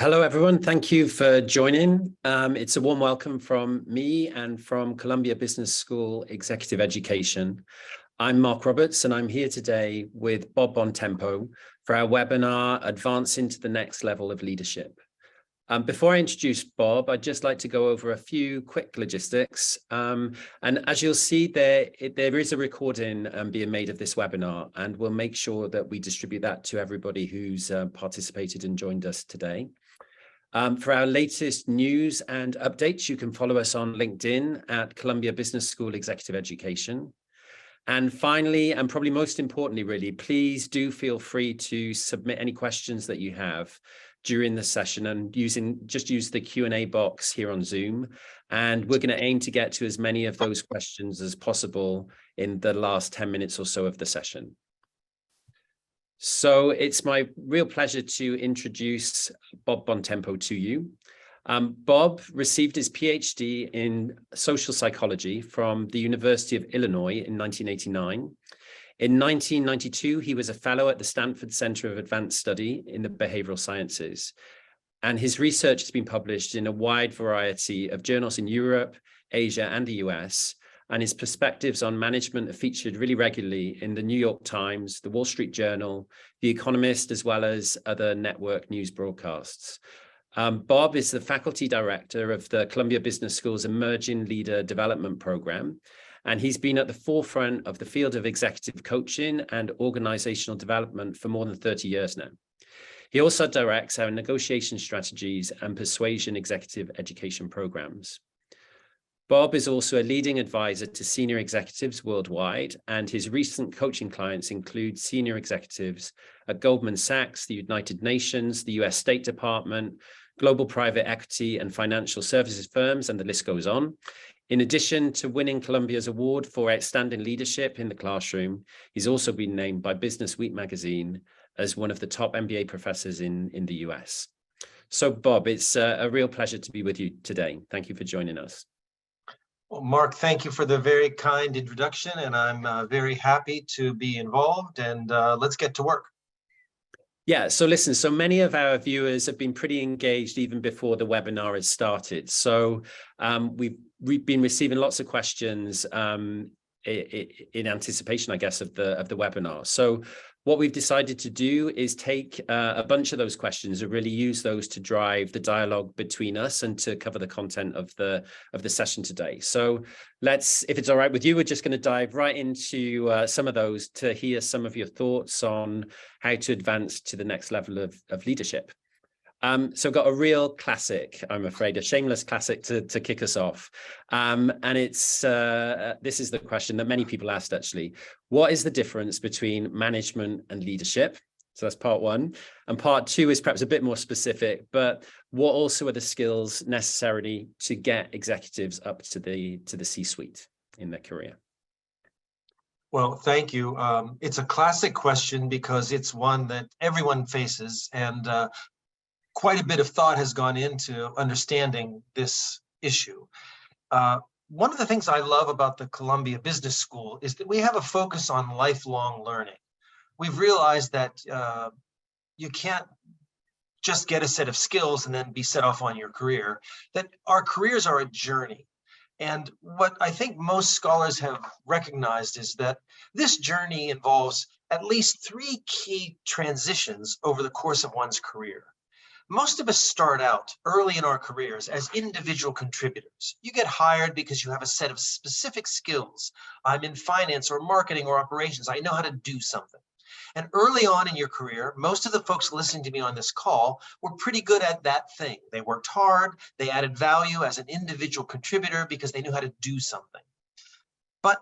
Hello, everyone. Thank you for joining. It's a warm welcome from me and from Columbia Business School Executive Education. I'm Mark Roberts, and I'm here today with Bob Bontempo for our webinar, Advancing to the Next Level of Leadership. Before I introduce Bob, I'd just like to go over a few quick logistics. And as you'll see, there is a recording being made of this webinar, and we'll make sure that we distribute that to everybody who's participated and joined us today. For our latest news and updates, you can follow us on LinkedIn at Columbia Business School Executive Education. And finally, and probably most importantly, really, please do feel free to submit any questions that you have during the session and just use the Q&A box here on Zoom. And we're going to aim to get to as many of those questions as possible in the last 10 minutes or so of the session. So it's my real pleasure to introduce Bob Bontempo to you. Bob received his PhD in social psychology from the University of Illinois in 1989. In 1992, he was a fellow at the Stanford Center of Advanced Study in the Behavioral Sciences. And his research has been published in a wide variety of journals in Europe, Asia, and the US. And his perspectives on management are featured really regularly in the New York Times, the Wall Street Journal, The Economist, as well as other network news broadcasts. Bob is the faculty director of the Columbia Business School's Emerging Leader Development Program, and he's been at the forefront of the field of executive coaching and organizational development for more than 30 years now. He also directs our negotiation strategies and persuasion executive education programs. Bob is also a leading advisor to senior executives worldwide, and his recent coaching clients include senior executives at Goldman Sachs, the United Nations, the US State Department, global private equity and financial services firms, and the list goes on. In addition to winning Columbia's award for outstanding leadership in the classroom, he's also been named by Business Week magazine as one of the top MBA professors in the US. So Bob, it's a real pleasure to be with you today. Thank you for joining us. Well, Mark, thank you for the very kind introduction, and I'm very happy to be involved, and let's get to work. Yeah, so listen, so many of our viewers have been pretty engaged even before the webinar has started. So we've been receiving lots of questions in anticipation, I guess, of the webinar. So what we've decided to do is take a bunch of those questions and really use those to drive the dialogue between us and to cover the content of the session today. So let's, if it's all right with you, we're just going to dive right into some of those to hear some of your thoughts on how to advance to the next level of leadership. So got a real classic, I'm afraid, a shameless classic to kick us off. And it's this is the question that many people asked, actually. What is the difference between management and leadership? So that's part one. And part two is perhaps a bit more specific, but what also are the skills necessary to get executives up to the C-suite in their career? Well, thank you. It's a classic question because it's one that everyone faces, and quite a bit of thought has gone into understanding this issue. One of the things I love about the Columbia Business School is that we have a focus on lifelong learning. We've realized that you can't just get a set of skills and then be set off on your career, that our careers are a journey. And what I think most scholars have recognized is that this journey involves at least 3 key transitions over the course of one's career. Most of us start out early in our careers as individual contributors. You get hired because you have a set of specific skills. I'm in finance or marketing or operations. I know how to do something. And early on in your career, most of the folks listening to me on this call were pretty good at that thing. They worked hard. They added value as an individual contributor because they knew how to do something. But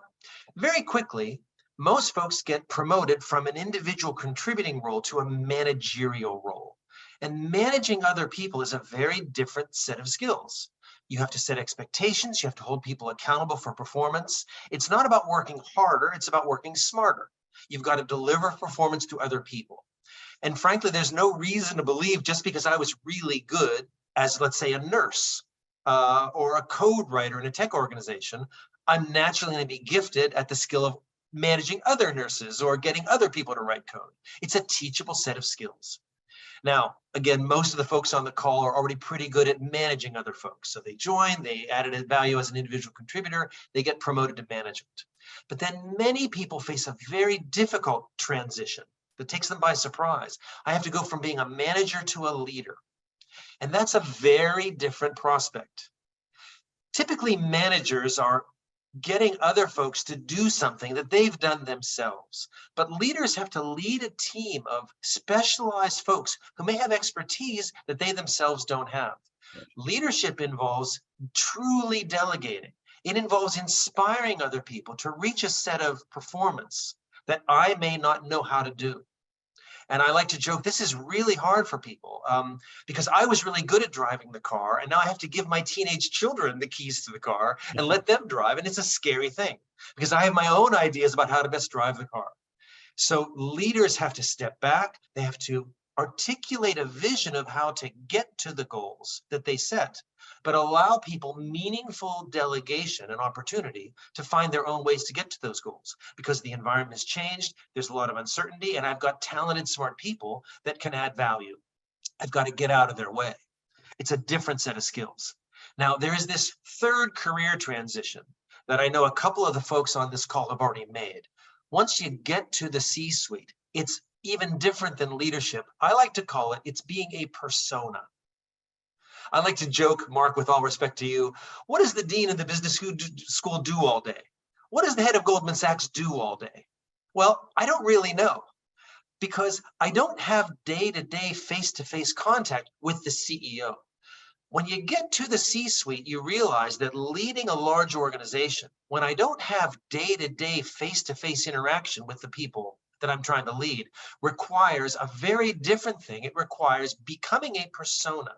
very quickly, most folks get promoted from an individual contributing role to a managerial role. And managing other people is a very different set of skills. You have to set expectations. You have to hold people accountable for performance. It's not about working harder. It's about working smarter. You've got to deliver performance to other people. And frankly, there's no reason to believe just because I was really good as, let's say, a nurse or a code writer in a tech organization, I'm naturally going to be gifted at the skill of managing other nurses or getting other people to write code. It's a teachable set of skills. Now, again, most of the folks on the call are already pretty good at managing other folks. So they join, they added value as an individual contributor, they get promoted to management. But then many people face a very difficult transition that takes them by surprise. I have to go from being a manager to a leader. And that's a very different prospect. Typically, managers are getting other folks to do something that they've done themselves. But leaders have to lead a team of specialized folks who may have expertise that they themselves don't have. Leadership involves truly delegating. It involves inspiring other people to reach a set of performance that I may not know how to do. And I like to joke, this is really hard for people because I was really good at driving the car, and now I have to give my teenage children the keys to the car and let them drive. And it's a scary thing because I have my own ideas about how to best drive the car. So leaders have to step back. They have to articulate a vision of how to get to the goals that they set, but allow people meaningful delegation and opportunity to find their own ways to get to those goals, because the environment has changed. There's a lot of uncertainty, and I've got talented, smart people that can add value. I've got to get out of their way. It's a different set of skills. Now, there is this third career transition that I know a couple of the folks on this call have already made. Once you get to the C-suite, it's even different than leadership. I like to call it, it's being a persona. I like to joke, Mark, with all respect to you, what does the dean of the business school do all day? What does the head of Goldman Sachs do all day? Well, I don't really know, because I don't have day-to-day face-to-face contact with the CEO. When you get to the C-suite, you realize that leading a large organization, when I don't have day-to-day face-to-face interaction with the people that I'm trying to lead, requires a very different thing. It requires becoming a persona.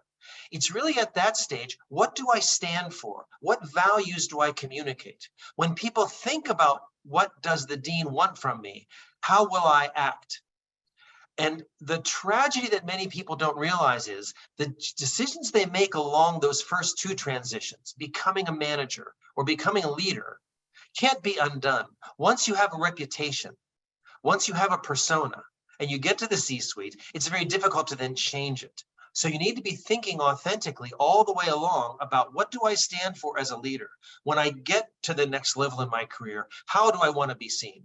It's really at that stage, what do I stand for? What values do I communicate? When people think about what does the dean want from me, how will I act? And the tragedy that many people don't realize is the decisions they make along those first two transitions, becoming a manager or becoming a leader, can't be undone. Once you have a reputation, once you have a persona, and you get to the C-suite, it's very difficult to then change it. So you need to be thinking authentically all the way along about, what do I stand for as a leader? When I get to the next level in my career, how do I want to be seen?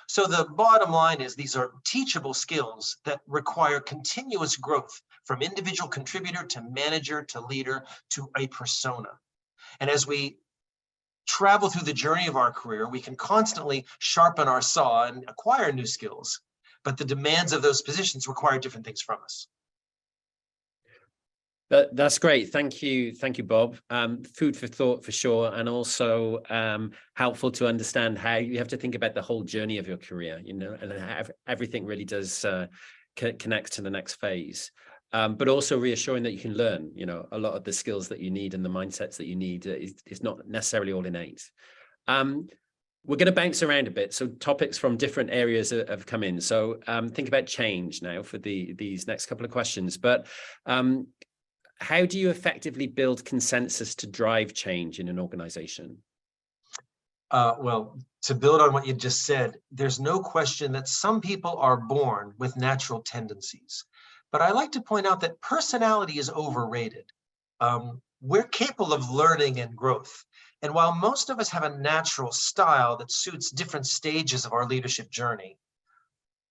So the bottom line is, these are teachable skills that require continuous growth from individual contributor to manager to leader to a persona. And as we travel through the journey of our career, we can constantly sharpen our saw and acquire new skills, but the demands of those positions require different things from us. That's great. Thank you, Bob. Food for thought for sure, and also helpful to understand how you have to think about the whole journey of your career, you know, and how everything really does connect to the next phase. But also reassuring that you can learn, you know, a lot of the skills that you need and the mindsets that you need is not necessarily all innate. We're going to bounce around a bit. So topics from different areas have come in. So think about change now for these next couple of questions. But how do you effectively build consensus to drive change in an organization? Well, to build on what you just said, there's no question that some people are born with natural tendencies. But I like to point out that personality is overrated. We're capable of learning and growth. And while most of us have a natural style that suits different stages of our leadership journey,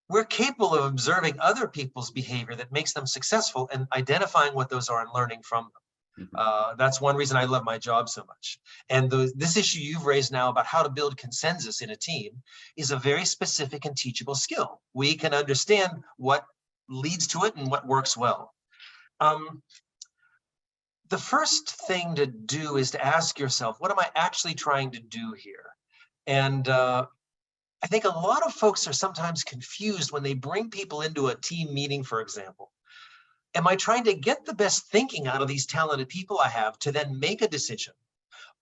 we're capable of observing other people's behavior that makes them successful and identifying what those are and learning from them. That's one reason I love my job so much. And this issue you've raised now about how to build consensus in a team is a very specific and teachable skill. We can understand what leads to it and what works well. The first thing to do is to ask yourself, what am I actually trying to do here? And I think a lot of folks are sometimes confused when they bring people into a team meeting, for example. Am I trying to get the best thinking out of these talented people I have to then make a decision?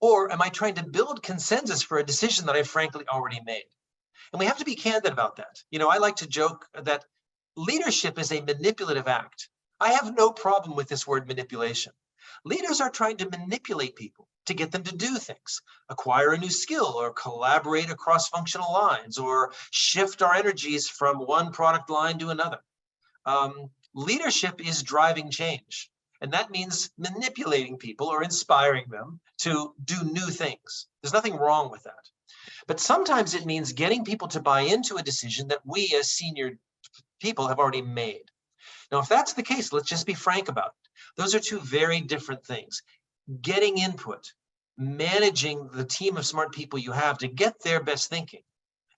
Or am I trying to build consensus for a decision that I frankly already made? And we have to be candid about that. You know, I like to joke that leadership is a manipulative act. I have no problem with this word manipulation. Leaders are trying to manipulate people to get them to do things, acquire a new skill, or collaborate across functional lines, or shift our energies from one product line to another. leadership is driving change. And that means manipulating people or inspiring them to do new things. There's nothing wrong with that. But sometimes it means getting people to buy into a decision that we as senior people have already made. Now, if that's the case, let's just be frank about it. Those are two very different things. Getting input, managing the team of smart people you have to get their best thinking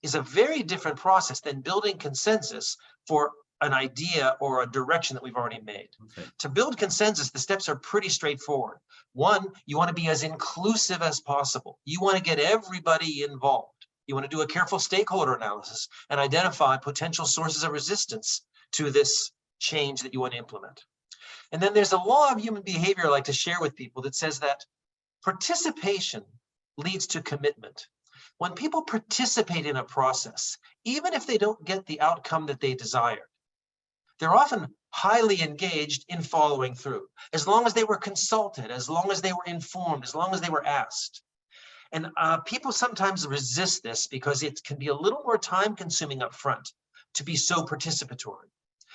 is a very different process than building consensus for an idea or a direction that we've already made. Okay. To build consensus, the steps are pretty straightforward. One, you want to be as inclusive as possible. You want to get everybody involved. You want to do a careful stakeholder analysis and identify potential sources of resistance to this change that you want to implement. And then there's a law of human behavior I like to share with people that says that participation leads to commitment. When people participate in a process, even if they don't get the outcome that they desire, they're often highly engaged in following through, as long as they were consulted, as long as they were informed, as long as they were asked. And people sometimes resist this because it can be a little more time consuming up front to be so participatory.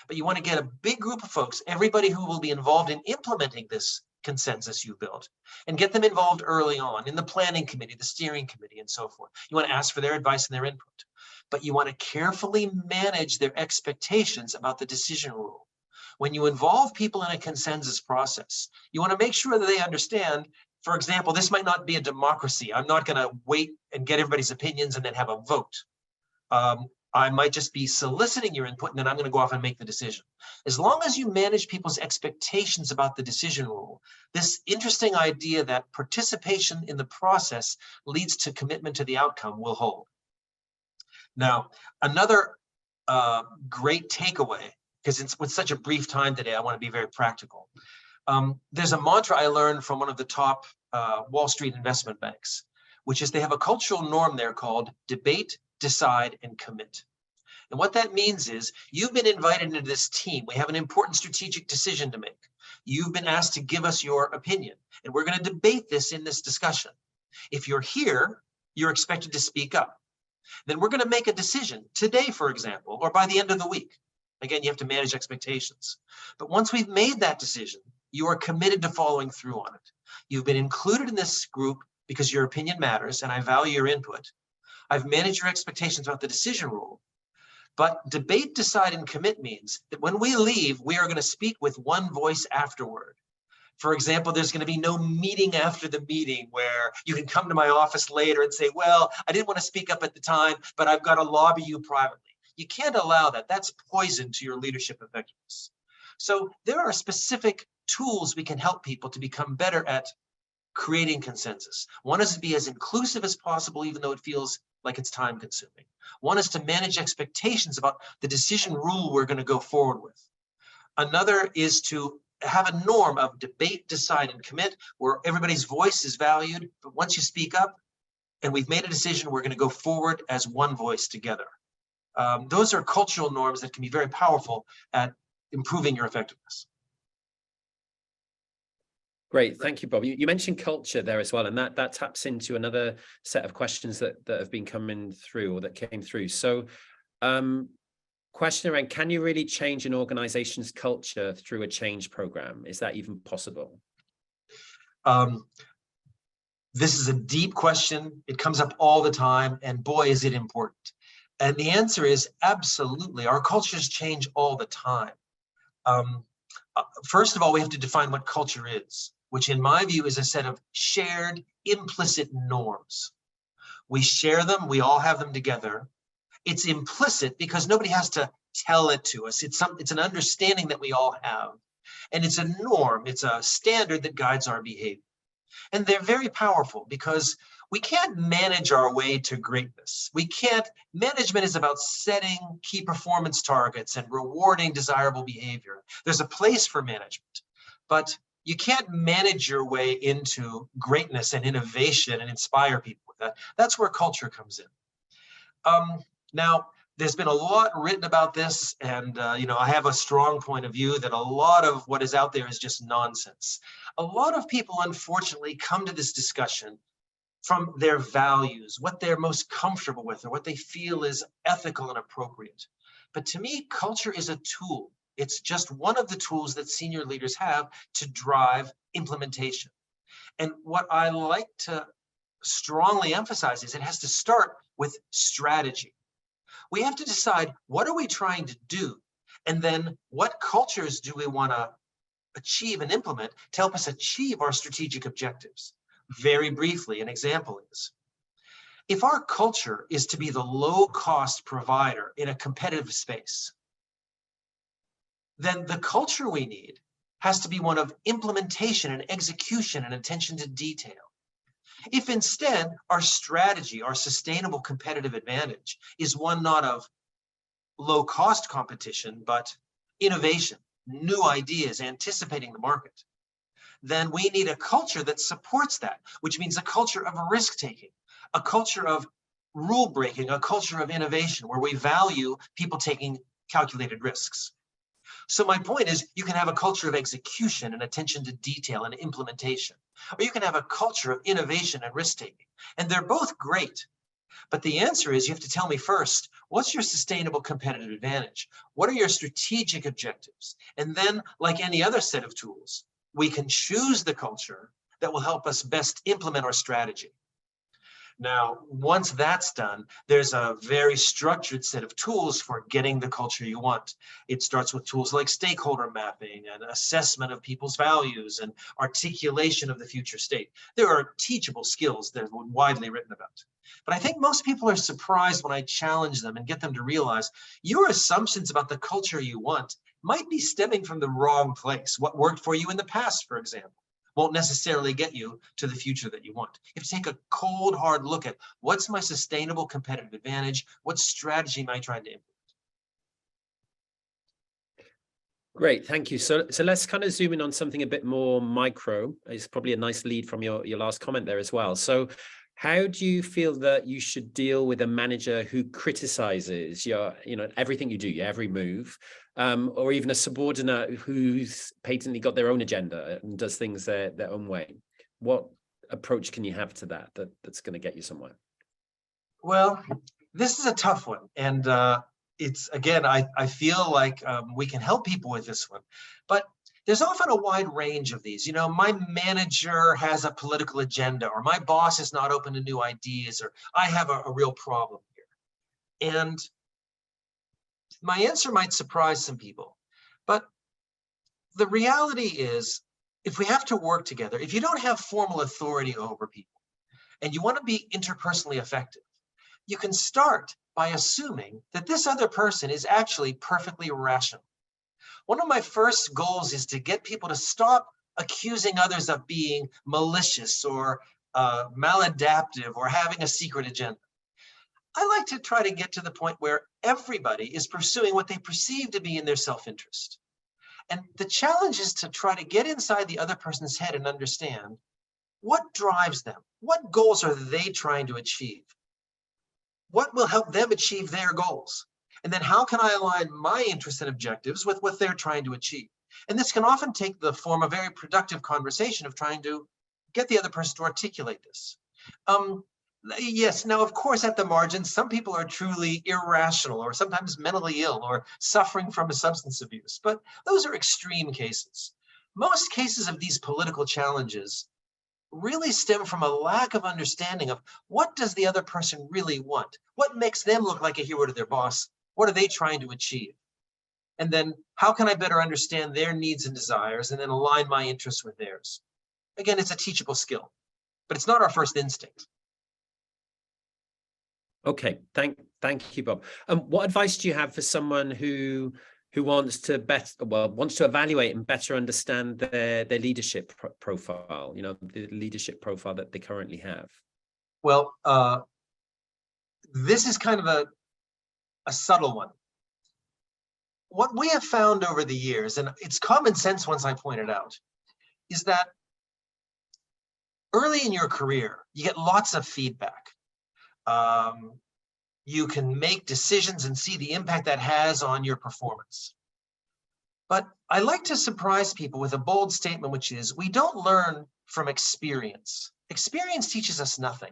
But you want to get a big group of folks, everybody who will be involved in implementing this consensus you built, and get them involved early on in the planning committee, the steering committee, and so forth. You want to ask for their advice and their input, but you want to carefully manage their expectations about the decision rule. When you involve people in a consensus process, you want to make sure that they understand, for example, this might not be a democracy. I'm not going to wait and get everybody's opinions and then have a vote. I might just be soliciting your input, and then I'm going to go off and make the decision. As long as you manage people's expectations about the decision rule, this interesting idea that participation in the process leads to commitment to the outcome will hold. Now, another great takeaway, because it's with such a brief time today, I want to be very practical. There's a mantra I learned from one of the top Wall Street investment banks, which is they have a cultural norm there called debate, decide, and commit. And what that means is you've been invited into this team. We have an important strategic decision to make. You've been asked to give us your opinion, and we're going to debate this in this discussion. If you're here, you're expected to speak up. Then we're going to make a decision today, for example, or by the end of the week. Again, you have to manage expectations. But once we've made that decision, you are committed to following through on it. You've been included in this group because your opinion matters, and I value your input. I've managed your expectations about the decision rule. But debate, decide, and commit means that when we leave, we are going to speak with one voice afterward. For example, there's going to be no meeting after the meeting where you can come to my office later and say, well, I didn't want to speak up at the time, but I've got to lobby you privately. You can't allow that. That's poison to your leadership effectiveness. So there are specific tools we can help people to become better at creating consensus. One is to be as inclusive as possible, even though it feels like it's time consuming. One is to manage expectations about the decision rule we're going to go forward with. Another is to have a norm of debate, decide, and commit, where everybody's voice is valued. But once you speak up and we've made a decision, we're going to go forward as one voice together. Those are cultural norms that can be very powerful at improving your effectiveness. Great, thank you, Bob. You mentioned culture there as well, and that taps into another set of questions that have been coming through or that came through. So, question around, can you really change an organization's culture through a change program? Is that even possible? This is a deep question. It comes up all the time, and boy, is it important. And the answer is absolutely. Our cultures change all the time. First of all, we have to define what culture is, which in my view is a set of shared implicit norms. We share them, we all have them together. It's implicit because nobody has to tell it to us. It's an understanding that we all have. And it's a norm, it's a standard that guides our behavior. And they're very powerful because we can't manage our way to greatness. Management is about setting key performance targets and rewarding desirable behavior. There's a place for management, but you can't manage your way into greatness and innovation and inspire people with that. That's where culture comes in. Now, there's been a lot written about this, and I have a strong point of view that a lot of what is out there is just nonsense. A lot of people, unfortunately, come to this discussion from their values, what they're most comfortable with, or what they feel is ethical and appropriate. But to me, culture is a tool. It's just one of the tools that senior leaders have to drive implementation. And what I like to strongly emphasize is it has to start with strategy. We have to decide, what are we trying to do? And then what cultures do we want to achieve and implement to help us achieve our strategic objectives? Very briefly, an example is, if our culture is to be the low-cost provider in a competitive space, then the culture we need has to be one of implementation and execution and attention to detail. If instead our strategy, our sustainable competitive advantage, is one not of low-cost competition, but innovation, new ideas, anticipating the market, then we need a culture that supports that, which means a culture of risk-taking, a culture of rule-breaking, a culture of innovation, where we value people taking calculated risks. So my point is, you can have a culture of execution and attention to detail and implementation, or you can have a culture of innovation and risk-taking, and they're both great. But the answer is, you have to tell me first, what's your sustainable competitive advantage? What are your strategic objectives? And then, like any other set of tools, we can choose the culture that will help us best implement our strategy. Now, once that's done, there's a very structured set of tools for getting the culture you want. It starts with tools like stakeholder mapping and assessment of people's values and articulation of the future state. There are teachable skills that are widely written about. But I think most people are surprised when I challenge them and get them to realize your assumptions about the culture you want might be stemming from the wrong place. What worked for you in the past, for example, won't necessarily get you to the future that you want. You have to take a cold, hard look at, what's my sustainable competitive advantage? What strategy am I trying to implement? Great, thank you. So let's kind of zoom in on something a bit more micro. It's probably a nice lead from your last comment there as well. So how do you feel that you should deal with a manager who criticizes everything you do, your every move, or even a subordinate who's patently got their own agenda and does things their own way? What approach can you have to that's going to get you somewhere? Well, this is a tough one. And it's, again, I feel like we can help people with this one. But there's often a wide range of these. My manager has a political agenda, or my boss is not open to new ideas, or I have a real problem here. And my answer might surprise some people. But the reality is, if we have to work together, if you don't have formal authority over people, and you want to be interpersonally effective, you can start by assuming that this other person is actually perfectly rational. One of my first goals is to get people to stop accusing others of being malicious or maladaptive or having a secret agenda. I like to try to get to the point where everybody is pursuing what they perceive to be in their self-interest. And the challenge is to try to get inside the other person's head and understand what drives them. What goals are they trying to achieve? What will help them achieve their goals? And then how can I align my interests and objectives with what they're trying to achieve? And this can often take the form of a very productive conversation of trying to get the other person to articulate this. Yes, now, of course, at the margin, some people are truly irrational or sometimes mentally ill or suffering from a substance abuse, but those are extreme cases. Most cases of these political challenges really stem from a lack of understanding of, what does the other person really want? What makes them look like a hero to their boss? What are they trying to achieve? And then how can I better understand their needs and desires and then align my interests with theirs? Again, it's a teachable skill, but it's not our first instinct. Okay, thank you, Bob. What advice do you have for someone who wants to evaluate and better understand their leadership profile, the leadership profile that they currently have? Well, this is kind of a subtle one. What we have found over the years, and it's common sense once I point it out, is that early in your career, you get lots of feedback. You can make decisions and see the impact that has on your performance. But I like to surprise people with a bold statement, which is, we don't learn from experience. Experience teaches us nothing.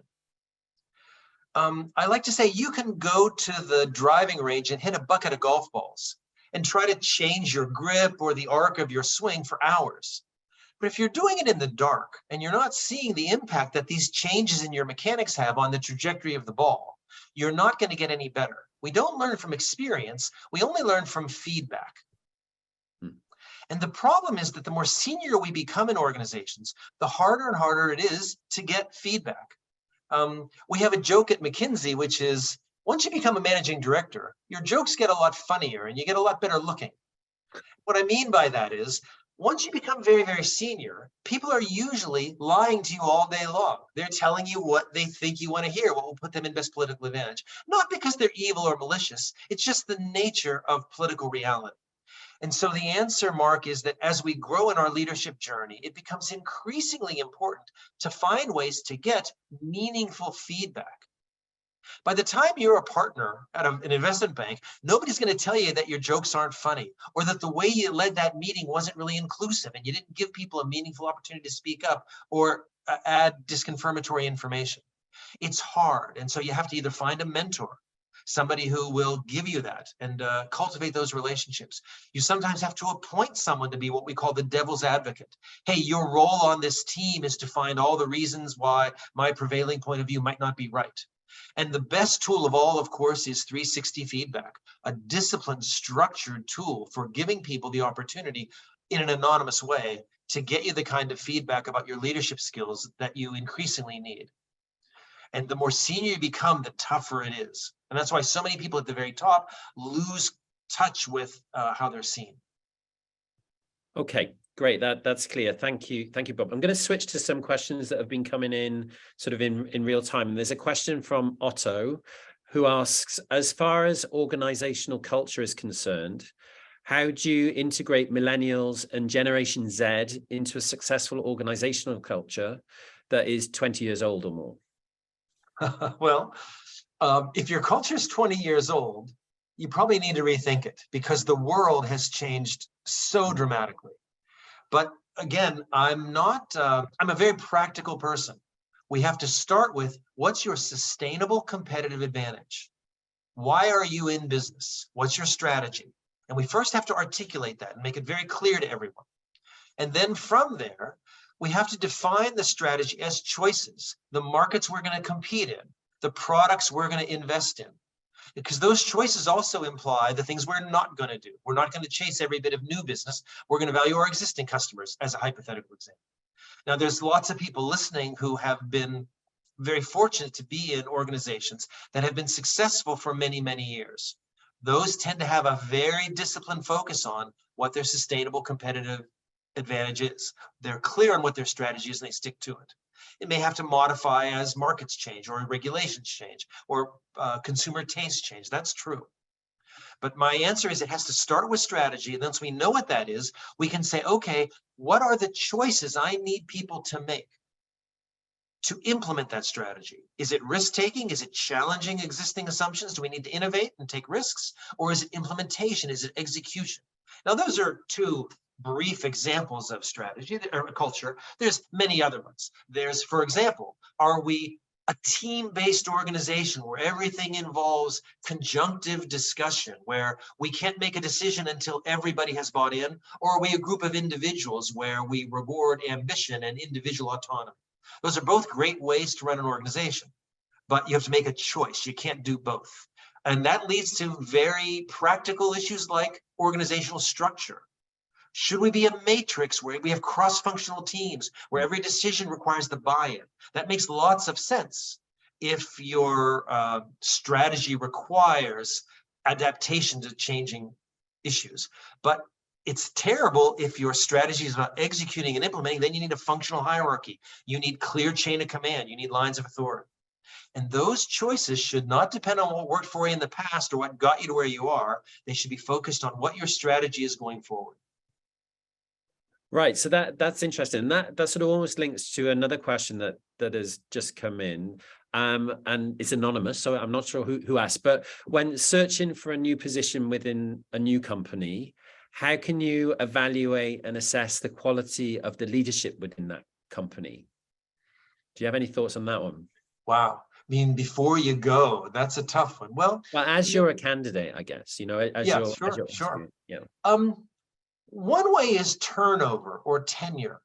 I like to say, you can go to the driving range and hit a bucket of golf balls, and try to change your grip or the arc of your swing for hours. But if you're doing it in the dark and you're not seeing the impact that these changes in your mechanics have on the trajectory of the ball, you're not going to get any better. We don't learn from experience. We only learn from feedback. And the problem is that the more senior we become in organizations, the harder and harder it is to get feedback. We have a joke at McKinsey, which is, once you become a managing director, your jokes get a lot funnier and you get a lot better looking. What I mean by that is, once you become very, very senior, people are usually lying to you all day long. They're telling you what they think you want to hear, what will put them in best political advantage. Not because they're evil or malicious. It's just the nature of political reality. And so the answer, Mark, is that as we grow in our leadership journey, it becomes increasingly important to find ways to get meaningful feedback. By the time you're a partner at an investment bank, nobody's going to tell you that your jokes aren't funny, or that the way you led that meeting wasn't really inclusive and you didn't give people a meaningful opportunity to speak up or add disconfirmatory information. It's hard. And so you have to either find a mentor, somebody who will give you that and cultivate those relationships. You sometimes have to appoint someone to be what we call the devil's advocate. Hey, your role on this team is to find all the reasons why my prevailing point of view might not be right. And the best tool of all, of course, is 360 feedback, a disciplined, structured tool for giving people the opportunity in an anonymous way to get you the kind of feedback about your leadership skills that you increasingly need. And the more senior you become, the tougher it is. And that's why so many people at the very top lose touch with how they're seen. Okay, great. That's clear. Thank you, Bob. I'm going to switch to some questions that have been coming in sort of in real time. And there's a question from Otto, who asks, as far as organizational culture is concerned, how do you integrate millennials and Generation Z into a successful organizational culture that is 20 years old or more? Well, if your culture is 20 years old, you probably need to rethink it because the world has changed so dramatically. But again, I'm a very practical person. We have to start with, what's your sustainable competitive advantage? Why are you in business? What's your strategy? And we first have to articulate that and make it very clear to everyone. And then from there, we have to define the strategy as choices, the markets we're going to compete in, the products we're going to invest in. Because those choices also imply the things we're not going to do. We're not going to chase every bit of new business. We're going to value our existing customers, as a hypothetical example. Now, there's lots of people listening who have been very fortunate to be in organizations that have been successful for many, many years. Those tend to have a very disciplined focus on what their sustainable competitive advantage is. They're clear on what their strategy is and they stick to it. It may have to modify as markets change or regulations change or consumer tastes change. That's true. But my answer is, it has to start with strategy. And once we know what that is, we can say, okay, what are the choices I need people to make to implement that strategy? Is it risk-taking? Is it challenging existing assumptions? Do we need to innovate and take risks? Or is it implementation? Is it execution? Now, those are two brief examples of strategy or culture. There's many other ones. There's, for example, are we a team-based organization where everything involves conjunctive discussion, where we can't make a decision until everybody has bought in? Or are we a group of individuals where we reward ambition and individual autonomy? Those are both great ways to run an organization, but you have to make a choice. You can't do both. And that leads to very practical issues like organizational structure. Should we be a matrix where we have cross-functional teams, where every decision requires the buy-in? That makes lots of sense if your strategy requires adaptation to changing issues. But it's terrible if your strategy is about executing and implementing. Then you need a functional hierarchy. You need clear chain of command. You need lines of authority. And those choices should not depend on what worked for you in the past or what got you to where you are. They should be focused on what your strategy is going forward. Right, so that's interesting. That sort of almost links to another question that has just come in, and it's anonymous, so I'm not sure who asked. But when searching for a new position within a new company, how can you evaluate and assess the quality of the leadership within that company? Do you have any thoughts on that one? Wow. mean, before you go, that's a tough one. Well, as you're a candidate, I guess, as yeah, you're sure, sure. interviewing, yeah. One way is turnover or tenure.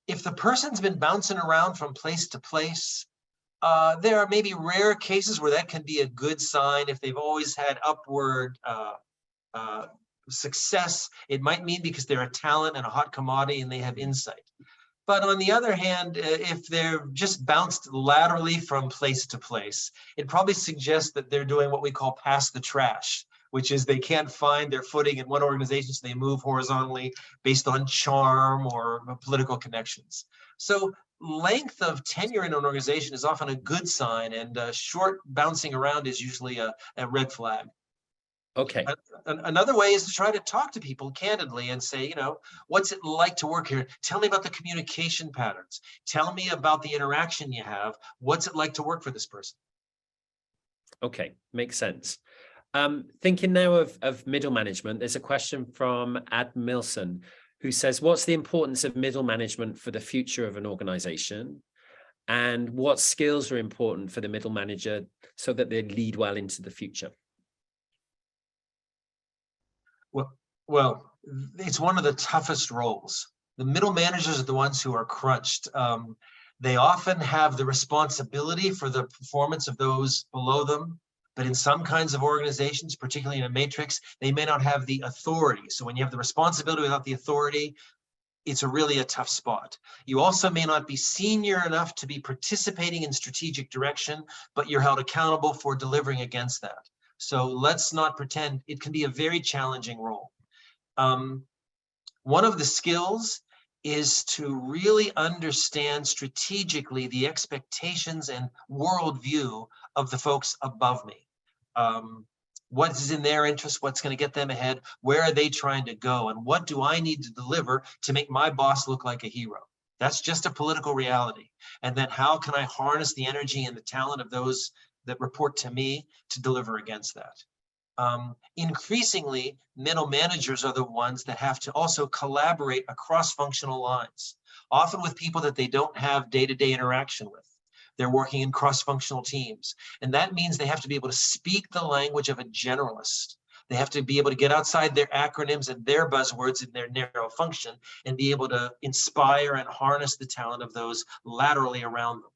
If the person's been bouncing around from place to place, there are maybe rare cases where that can be a good sign. If they've always had upward success, it might mean because they're a talent and a hot commodity and they have insight. But on the other hand, if they're just bounced laterally from place to place, it probably suggests that they're doing what we call pass the trash, which is they can't find their footing in one organization, so they move horizontally based on charm or political connections. So length of tenure in an organization is often a good sign, and short bouncing around is usually a red flag. Okay. Another way is to try to talk to people candidly and say, what's it like to work here? Tell me about the communication patterns. Tell me about the interaction you have. What's it like to work for this person? Okay, makes sense. Thinking now of middle management, there's a question from Ad Milson, who says, what's the importance of middle management for the future of an organization? And what skills are important for the middle manager so that they lead well into the future? Well, it's one of the toughest roles. The middle managers are the ones who are crunched. They often have the responsibility for the performance of those below them, but in some kinds of organizations, particularly in a matrix, they may not have the authority. So when you have the responsibility without the authority, it's really a tough spot. You also may not be senior enough to be participating in strategic direction, but you're held accountable for delivering against that. So let's not pretend. It can be a very challenging role. One of the skills is to really understand strategically the expectations and worldview of the folks above me. What is in their interest? What's going to get them ahead? Where are they trying to go? And what do I need to deliver to make my boss look like a hero? That's just a political reality. And then how can I harness the energy and the talent of those that report to me to deliver against that? Increasingly, middle managers are the ones that have to also collaborate across functional lines, often with people that they don't have day-to-day interaction with. They're working in cross-functional teams. And that means they have to be able to speak the language of a generalist. They have to be able to get outside their acronyms and their buzzwords in their narrow function and be able to inspire and harness the talent of those laterally around them.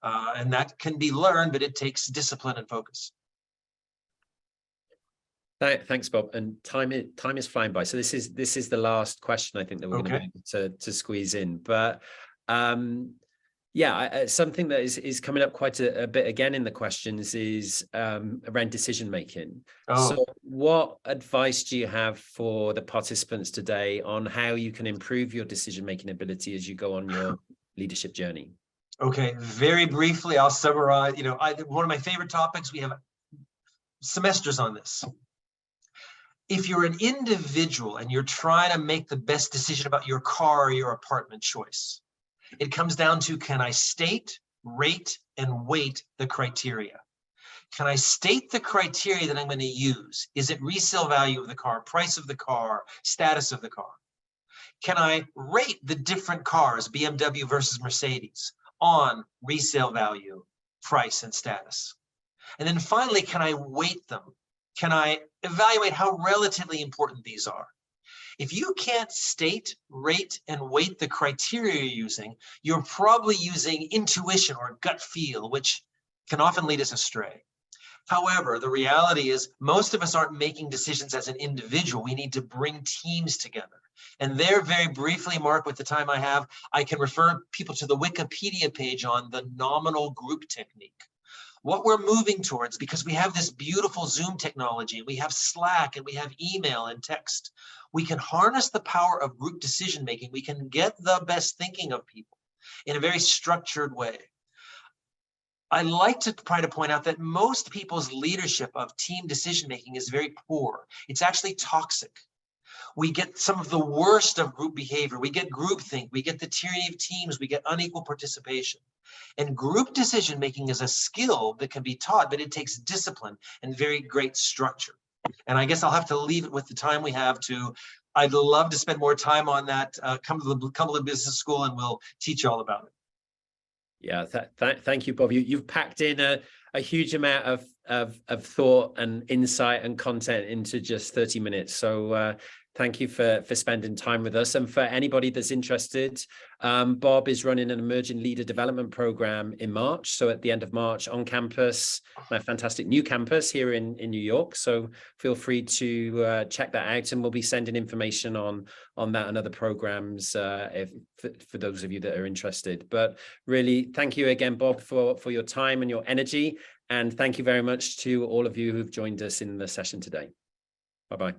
And that can be learned, but it takes discipline and focus. Thanks, Bob. And time is flying by. So this is the last question I think that we're going to be able to squeeze in. But yeah, something that is coming up quite a bit again in the questions is around decision making. So what advice do you have for the participants today on how you can improve your decision making ability as you go on your leadership journey? Okay, very briefly, I'll summarize. One of my favorite topics, we have semesters on this. If you're an individual and you're trying to make the best decision about your car or your apartment choice, it comes down to, can I state, rate, and weight the criteria? Can I state the criteria that I'm going to use? Is it resale value of the car, price of the car, status of the car? Can I rate the different cars, BMW versus Mercedes, on resale value, price, and status? And then finally, can I weight them? Can I evaluate how relatively important these are? If you can't state, rate, and weight the criteria you're using, you're probably using intuition or gut feel, which can often lead us astray. However, the reality is most of us aren't making decisions as an individual. We need to bring teams together. And there, very briefly, Mark, with the time I have, I can refer people to the Wikipedia page on the nominal group technique. What we're moving towards, because we have this beautiful Zoom technology, we have Slack, and we have email and text, we can harness the power of group decision-making. We can get the best thinking of people in a very structured way. I like to try to point out that most people's leadership of team decision-making is very poor. It's actually toxic. We get some of the worst of group behavior. We get groupthink, we get the tyranny of teams, we get unequal participation. And group decision-making is a skill that can be taught, but it takes discipline and very great structure. And I guess I'll have to leave it with the time we have to. I'd love to spend more time on that. Come to the Cumberland Business School and we'll teach you all about it. Yeah, thank you, Bob. You've packed in a huge amount of thought and insight and content into just 30 minutes. So thank you for spending time with us. And for anybody that's interested, Bob is running an emerging leader development program in March. So at the end of March on campus, my fantastic new campus here in New York. So feel free to check that out, and we'll be sending information on that and other programs for those of you that are interested. But really, thank you again, Bob, for your time and your energy. And thank you very much to all of you who've joined us in the session today. Bye-bye.